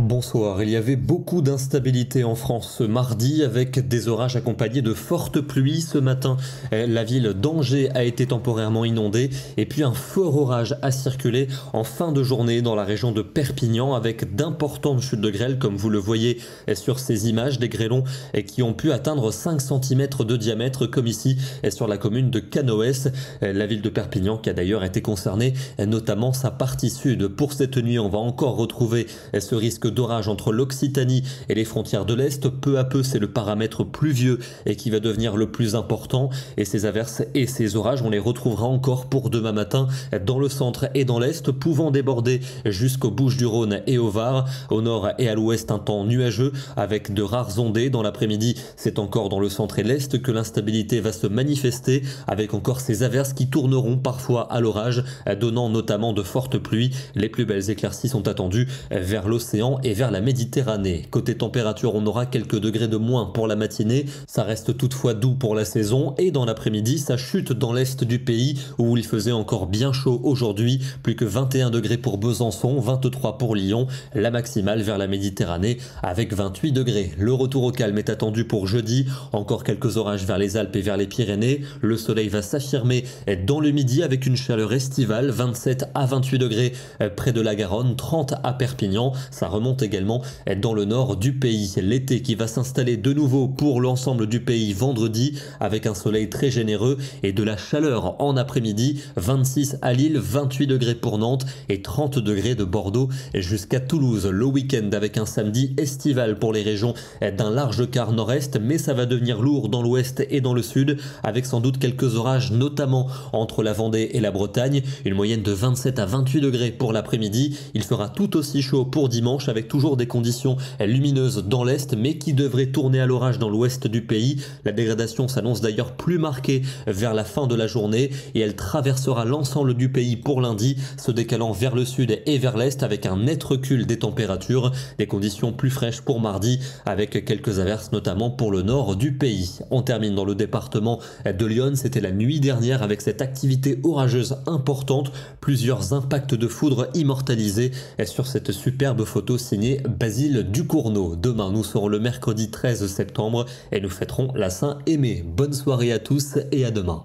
Bonsoir, il y avait beaucoup d'instabilité en France ce mardi avec des orages accompagnés de fortes pluies ce matin. La ville d'Angers a été temporairement inondée et puis un fort orage a circulé en fin de journée dans la région de Perpignan avec d'importantes chutes de grêle comme vous le voyez sur ces images, des grêlons qui ont pu atteindre 5 cm de diamètre comme ici sur la commune de Canoës. La ville de Perpignan qui a d'ailleurs été concernée, notamment sa partie sud. Pour cette nuit, on va encore retrouver ce risque d'orage entre l'Occitanie et les frontières de l'Est. Peu à peu, c'est le paramètre pluvieux et qui va devenir le plus important. Et ces averses et ces orages, on les retrouvera encore pour demain matin dans le centre et dans l'Est, pouvant déborder jusqu'aux Bouches-du-Rhône et au Var. Au nord et à l'ouest, un temps nuageux avec de rares ondées. Dans l'après-midi, c'est encore dans le centre et l'Est que l'instabilité va se manifester avec encore ces averses qui tourneront parfois à l'orage, donnant notamment de fortes pluies. Les plus belles éclaircies sont attendues vers l'océan et vers la Méditerranée. Côté température, on aura quelques degrés de moins pour la matinée. Ça reste toutefois doux pour la saison et dans l'après-midi, ça chute dans l'est du pays où il faisait encore bien chaud aujourd'hui. Plus que 21 degrés pour Besançon, 23 pour Lyon. La maximale vers la Méditerranée avec 28 degrés. Le retour au calme est attendu pour jeudi. Encore quelques orages vers les Alpes et vers les Pyrénées. Le soleil va s'affirmer dans le midi avec une chaleur estivale, 27 à 28 degrés près de la Garonne, 30 à Perpignan. Ça remonte également dans le nord du pays. L'été qui va s'installer de nouveau pour l'ensemble du pays vendredi avec un soleil très généreux et de la chaleur en après-midi. 26 à Lille, 28 degrés pour Nantes et 30 degrés de Bordeaux jusqu'à Toulouse. Le week-end avec un samedi estival pour les régions d'un large quart nord-est, mais ça va devenir lourd dans l'ouest et dans le sud avec sans doute quelques orages notamment entre la Vendée et la Bretagne. Une moyenne de 27 à 28 degrés pour l'après-midi. Il fera tout aussi chaud pour dimanche avec toujours des conditions lumineuses dans l'est mais qui devraient tourner à l'orage dans l'ouest du pays. La dégradation s'annonce d'ailleurs plus marquée vers la fin de la journée et elle traversera l'ensemble du pays pour lundi, se décalant vers le sud et vers l'est avec un net recul des températures. Des conditions plus fraîches pour mardi avec quelques averses notamment pour le nord du pays. On termine dans le département de Lyon. C'était la nuit dernière avec cette activité orageuse importante. Plusieurs impacts de foudre immortalisés sur cette superbe photo signée Basile Ducournau. Demain, nous serons le mercredi 13 septembre et nous fêterons la Saint-Aimé. Bonne soirée à tous et à demain.